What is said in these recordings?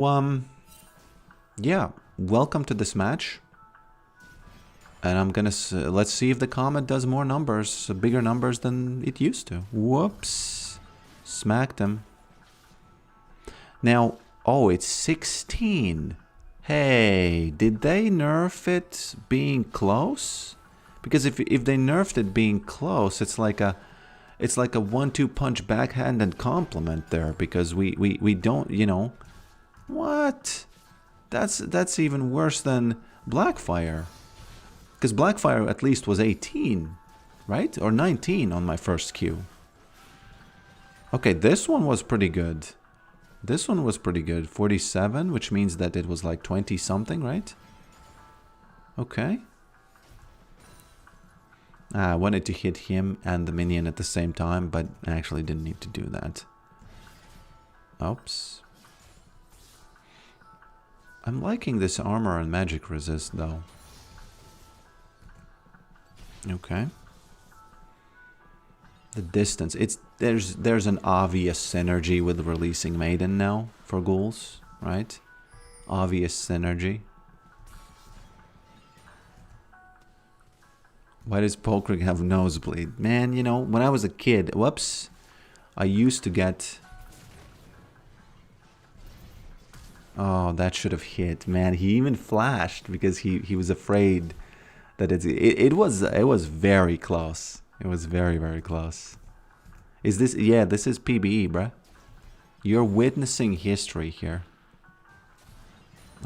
Yeah, welcome to this match. And I'm gonna, let's see if the Comet does more numbers, bigger numbers than it used to. Whoops. Smacked him. Now, oh, it's 16. Hey, did they nerf it being close? Because if they nerfed it being close, it's like a 1-2 punch backhand and compliment there, because we don't, you know. What? That's even worse than Blackfire. Because Blackfire at least was 18, right? Or 19 on my first queue. Okay, this one was pretty good. This one was pretty good. 47, which means that it was like 20 something, right? Okay. I wanted to hit him and the minion at the same time, but I actually didn't need to do that. Oops. I'm liking this armor and magic resist though. Okay. The distance. There's an obvious synergy with releasing Maiden now for ghouls, right? Obvious synergy. Why does Polkrig have nosebleed? Man, you know, when I was a kid, whoops, I used to get... Oh, that should have hit. Man, he even flashed because he was afraid that it was very close. It was very, very close. Is this... Yeah, this is PBE, bruh. You're witnessing history here.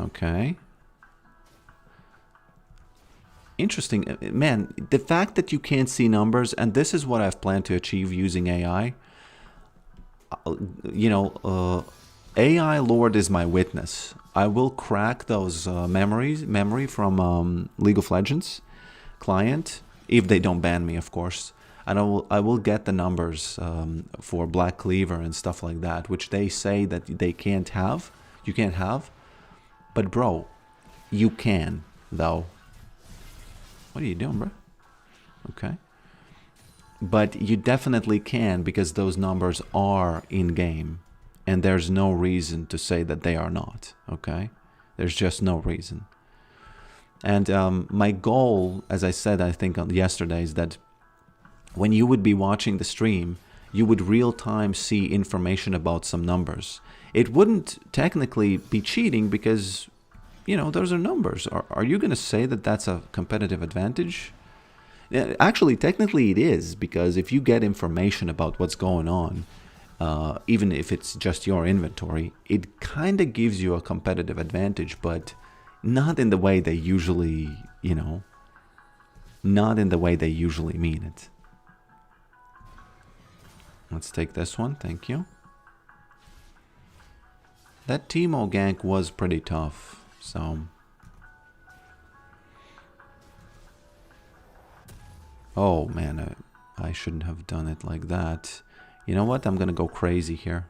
Okay. Interesting. Man, the fact that you can't see numbers, and this is what I've planned to achieve using AI. You know, AI Lord is my witness. I will crack those memory from League of Legends client, if they don't ban me, of course. And I will get the numbers for Black Cleaver and stuff like that, which they say that they can't have. You can't have. But bro, you can, though. What are you doing, bro? Okay. But you definitely can, because those numbers are in-game. And there's no reason to say that they are not, okay? There's just no reason. And my goal, as I said, I think yesterday, is that when you would be watching the stream, you would real-time see information about some numbers. It wouldn't technically be cheating because, you know, those are numbers. Are you going to say that that's a competitive advantage? Actually, technically it is, because if you get information about what's going on, even if it's just your inventory, it kind of gives you a competitive advantage, but not in the way they usually, you know, not in the way they usually mean it. Let's take this one, thank you. That Teemo gank was pretty tough, so... Oh man, I shouldn't have done it like that. You know what? I'm gonna go crazy here.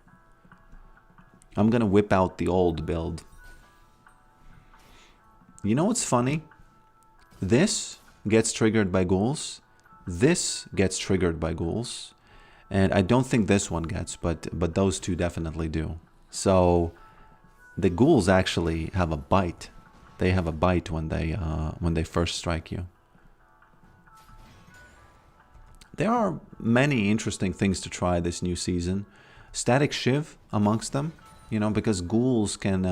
I'm gonna whip out the old build. You know what's funny? This gets triggered by ghouls. This gets triggered by ghouls. And I don't think this one gets, but those two definitely do. So the ghouls actually have a bite. They have a bite when they first strike you. There are many interesting things to try this new season. Static Shiv amongst them, you know, because ghouls can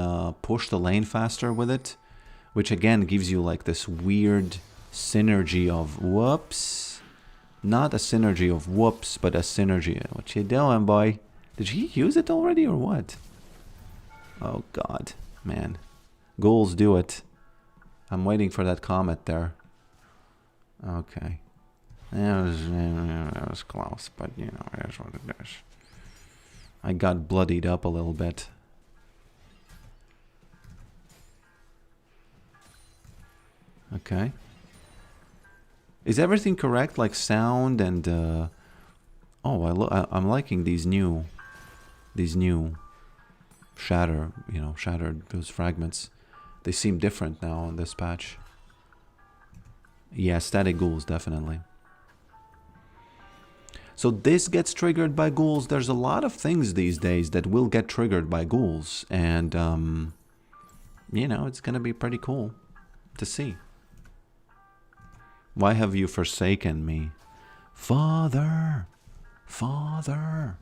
push the lane faster with it, which again gives you like this weird synergy of whoops. Not a synergy of whoops, but a synergy. What you doing, boy? Did he use it already or what? Oh god, man. Ghouls do it. I'm waiting for that comet there. Okay. It was close, but you know, it is what it is. I got bloodied up a little bit. Okay. Is everything correct, like sound and oh, I'm liking these new shatter, you know, shattered, those fragments. They seem different now on this patch. Yeah, static ghouls definitely. So this gets triggered by ghouls. There's a lot of things these days that will get triggered by ghouls. And, you know, it's going to be pretty cool to see. Why have you forsaken me? Father, Father.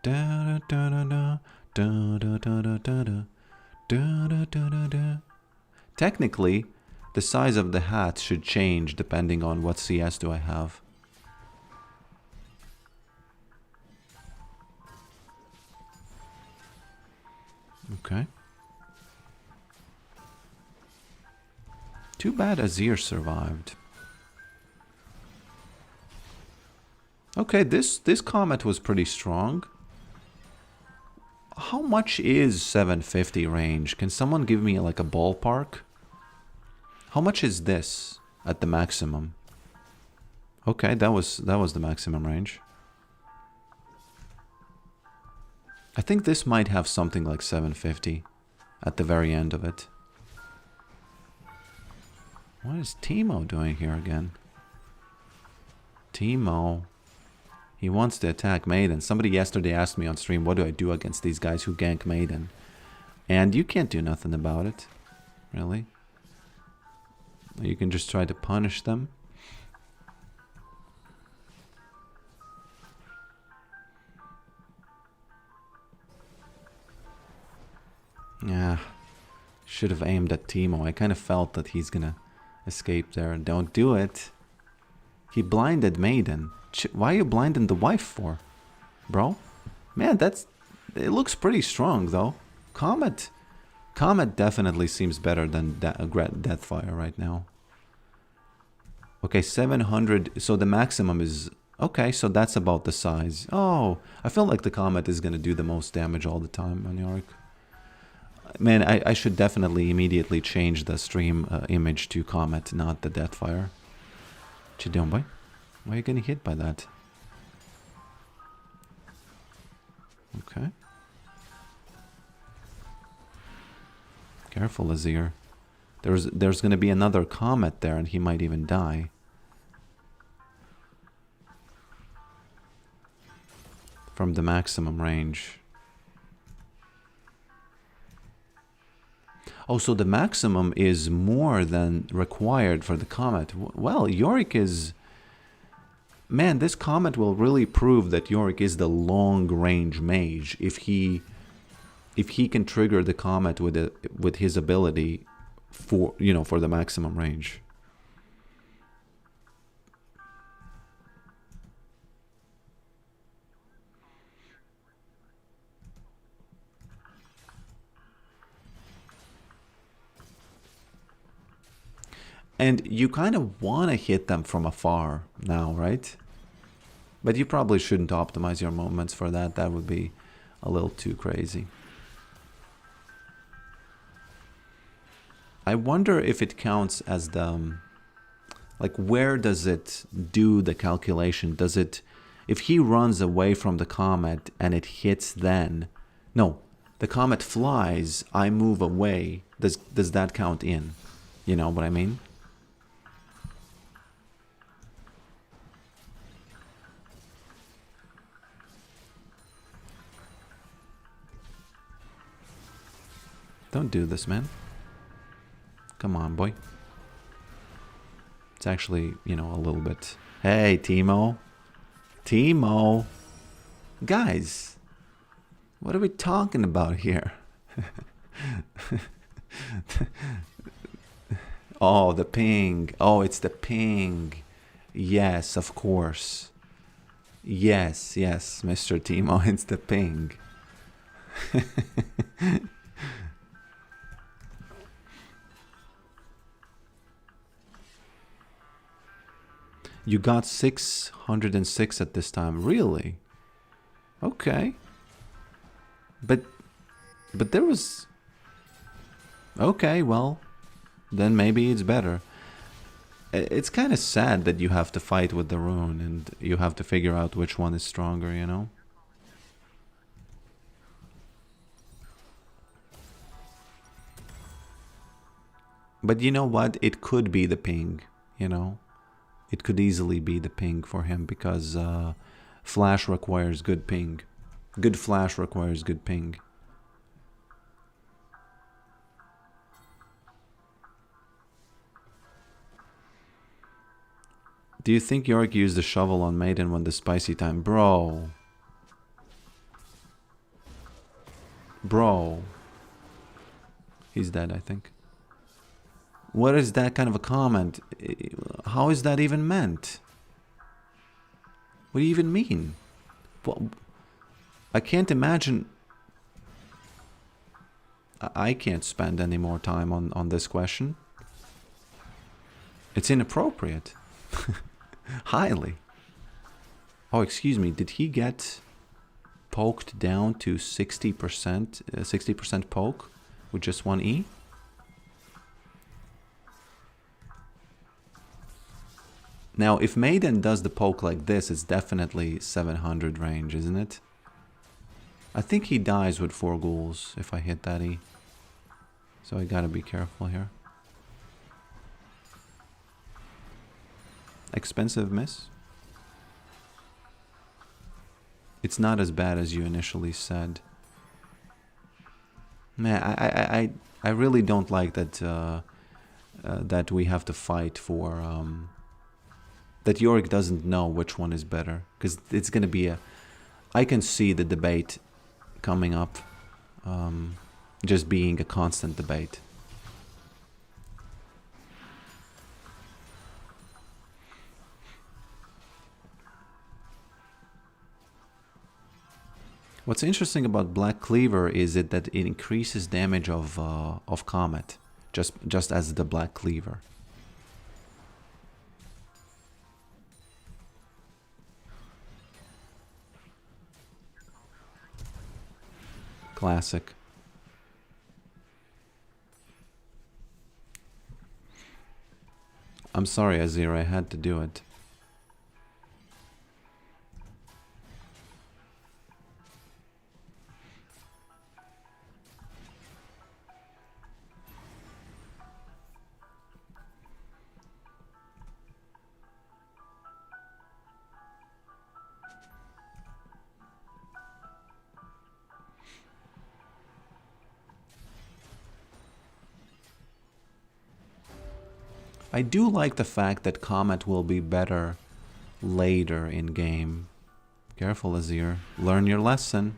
Da, da, da, da, da, da, da, da, da, da, da, da, da, da. Technically, the size of the hat should change depending on what CS do I have. Okay. Too bad Azir survived. Okay, this Comet was pretty strong. How much is 750 range? Can someone give me like a ballpark? How much is this at the maximum? Okay, that was the maximum range. I think this might have something like 750 at the very end of it. What is Teemo doing here again? Teemo. He wants to attack Maiden. Somebody yesterday asked me on stream, what do I do against these guys who gank Maiden? And you can't do nothing about it. Really. You can just try to punish them. Yeah. Should have aimed at Teemo. I kind of felt that he's gonna escape there. Don't do it. He blinded Maiden. Why are you blinding the wife for? Bro? Man, it looks pretty strong though. Comet definitely seems better than Deathfire right now. Okay, 700. So the maximum is... Okay, so that's about the size. Oh, I feel like the Comet is going to do the most damage all the time on Yorick. Man, I should definitely immediately change the stream image to Comet, not the Deathfire. What you doing, boy? Why are you getting hit by that? Okay. Careful, Azir. There's going to be another Comet there, and he might even die. From the maximum range. Oh, so the maximum is more than required for the Comet. Well, Yorick is... Man, this Comet will really prove that Yorick is the long-range mage if he can trigger the Comet with his ability for, you know, for the maximum range. And you kind of want to hit them from afar now, right? But you probably shouldn't optimize your movements for that. That would be a little too crazy. I wonder if it counts as the... Like, where does it do the calculation? Does it... If he runs away from the Comet and it hits then... No, the Comet flies, I move away. Does that count in? You know what I mean? Don't do this, man. Come on, boy. It's actually, you know, a little bit... Hey, Teemo. Teemo. Guys. What are we talking about here? Oh, the ping. Oh, it's the ping. Yes, of course. Yes, yes, Mr. Teemo, it's the ping. You got 606 at this time. Really? Okay. But there was... Okay, well, then maybe it's better. It's kind of sad that you have to fight with the rune and you have to figure out which one is stronger, you know? But you know what? It could be the ping, you know? it could easily be the ping for him because flash requires good ping. Good flash requires good ping. Do you think Yorick used the shovel on Maiden when the spicy time? Bro. Bro. He's dead, I think. What is that kind of a comment? How is that even meant? What do you even mean? Well, I can't imagine... I can't spend any more time on this question. It's inappropriate. Highly. Oh, excuse me. Did he get poked down to 60%? 60% poke with just one E? Now, if Maiden does the poke like this, it's definitely 700 range, isn't it? I think he dies with 4 ghouls if I hit that E. So I gotta be careful here. Expensive miss. It's not as bad as you initially said. Man, I really don't like that that we have to fight for that Yorick doesn't know which one is better, because it's gonna be a... I can see the debate coming up, just being a constant debate. What's interesting about Black Cleaver is that it increases damage of Comet, just as the Black Cleaver. Classic. I'm sorry, Azir, I had to do it. I do like the fact that Comet will be better later in game. Careful, Azir. Learn your lesson.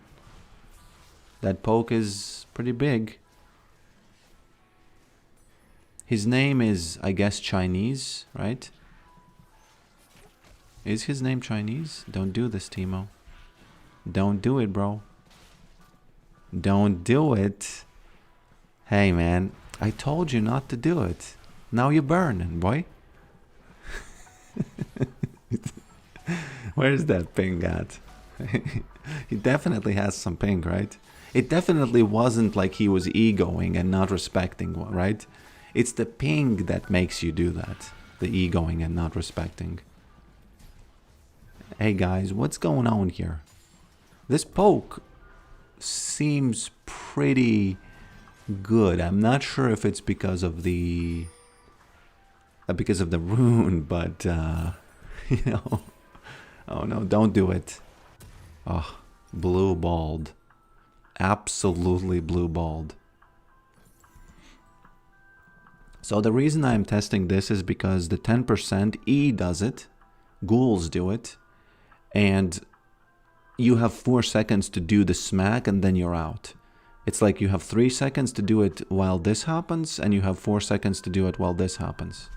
That poke is pretty big. His name is, I guess, Chinese, right? Is his name Chinese? Don't do this, Teemo. Don't do it, bro. Don't do it. Hey, man. I told you not to do it. Now you're burning, boy. Where's that ping at? He definitely has some ping, right? It definitely wasn't like he was egoing and not respecting one, right? It's the ping that makes you do that. The egoing and not respecting. Hey guys, what's going on here? This poke seems pretty good. I'm not sure if it's because of the rune, but you know. Oh no, don't do it. Oh, blue balled. Absolutely blue balled. So the reason I'm testing this is because the 10% E does it, ghouls do it, and you have 4 seconds to do the smack and then you're out. It's like you have 3 seconds to do it while this happens, and you have 4 seconds to do it while this happens.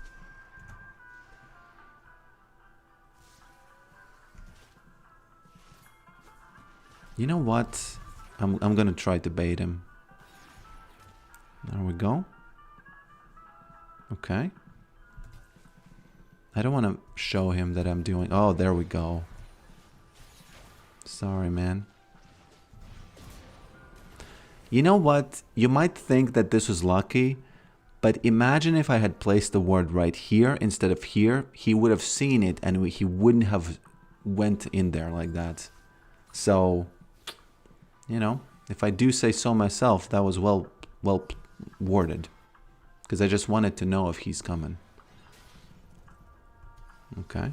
You know what? I'm gonna try to bait him. There we go. Okay. I don't want to show him that I'm doing... Oh, there we go. Sorry, man. You know what? You might think that this was lucky, but imagine if I had placed the ward right here instead of here. He would have seen it and he wouldn't have went in there like that. So, you know, if I do say so myself, that was well worded. Because I just wanted to know if he's coming. Okay.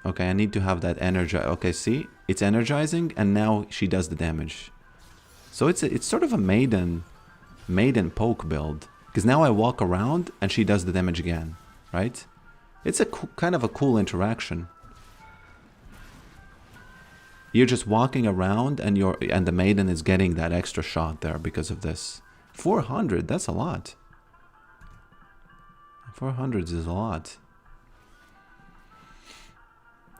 Okay, I need to have that energy. Okay, see? It's energizing, and now she does the damage. So it's sort of a maiden poke build. Because now I walk around, and she does the damage again. Right? It's a kind of a cool interaction. You're just walking around, and the maiden is getting that extra shot there because of this. 400, that's a lot. 400 is a lot.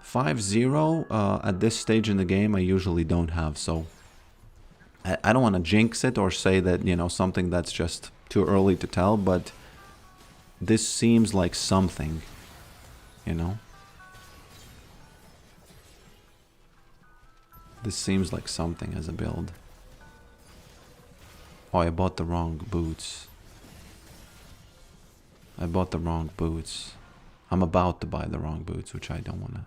5-0 at this stage in the game I usually don't have, so I don't want to jinx it or say that, you know, something that's just too early to tell, but this seems like something, you know? This seems like something as a build. Oh, I bought the wrong boots. I bought the wrong boots. I'm about to buy the wrong boots, which I don't wanna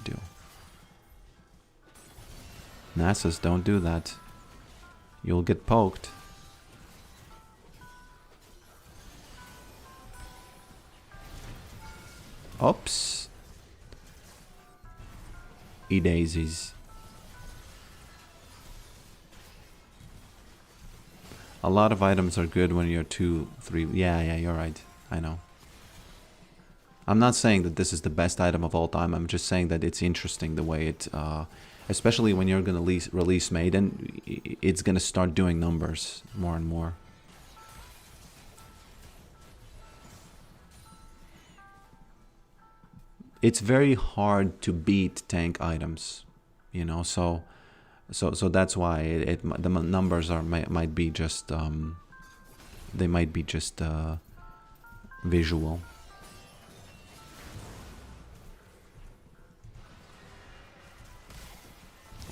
do. Nasus, don't do that. You'll get poked. Oops. E-daisies. A lot of items are good when you're 2, 3... Yeah, you're right. I know. I'm not saying that this is the best item of all time. I'm just saying that it's interesting the way it... especially when you're going to release Maiden, it's going to start doing numbers more and more. It's very hard to beat tank items, you know, so that's why the numbers might be just they might be just visual.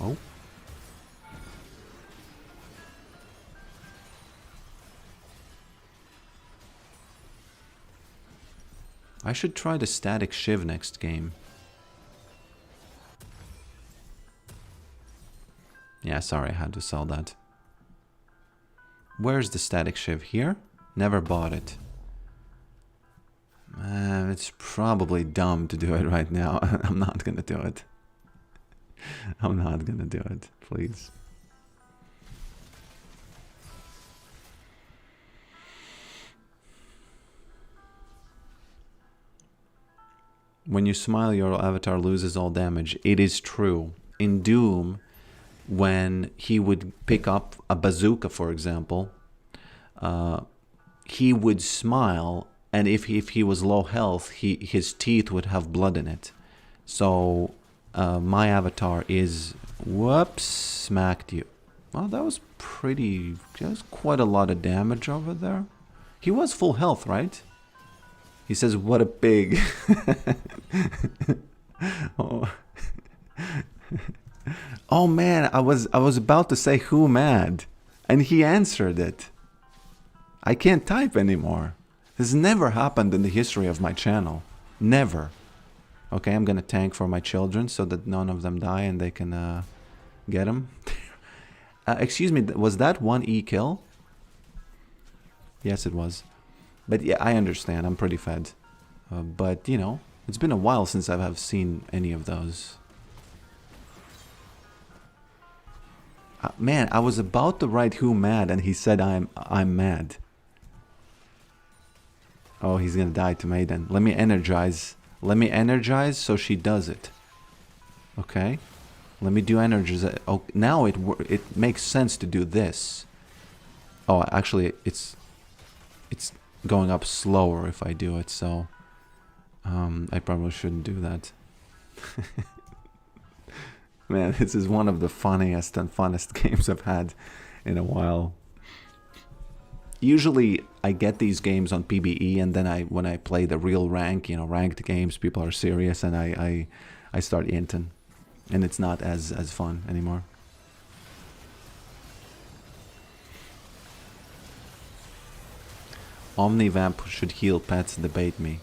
Oh. I should try the static shiv next game. Yeah, sorry, I had to sell that. Where's the static shiv? Here? Never bought it. It's probably dumb to do it right now. I'm not gonna do it. I'm not gonna do it, please. When you smile, your avatar loses all damage. It is true. In Doom, when he would pick up a bazooka, for example, he would smile, and if he was low health, his teeth would have blood in it. So my avatar is... Whoops, smacked you. Well, that was pretty... Just quite a lot of damage over there. He was full health, right? He says, what a pig. Oh. Oh man, I was about to say who mad, and he answered it. I can't type anymore. This never happened in the history of my channel. Never. Okay, I'm gonna tank for my children so that none of them die and they can get them. Excuse me, was that one E kill? Yes, it was. But yeah, I understand. I'm pretty fed. But, you know, it's been a while since I have seen any of those. Man, I was about to write who mad, and he said I'm mad. Oh, he's gonna die to Maiden. Let me energize. Let me energize so she does it. Okay. Let me do energize. Oh, now it makes sense to do this. Oh, actually, it's going up slower if I do it, so I probably shouldn't do that. Man, this is one of the funniest and funnest games I've had in a while. Usually I get these games on PBE, and then when I play the real rank, you know, ranked games, people are serious, and I start inting, and it's not as fun anymore. Omnivamp should heal pets, debate me.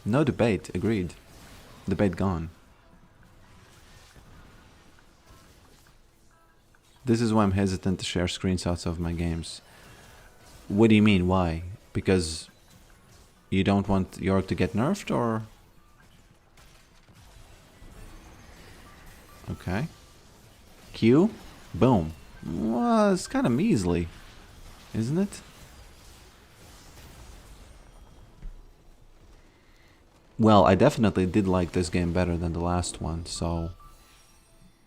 No debate, agreed. Debate gone. This is why I'm hesitant to share screenshots of my games. What do you mean, why? Because You don't want York to get nerfed, or? Okay. Q? Boom. Well, it's kind of measly, isn't it? Well, I definitely did like this game better than the last one, so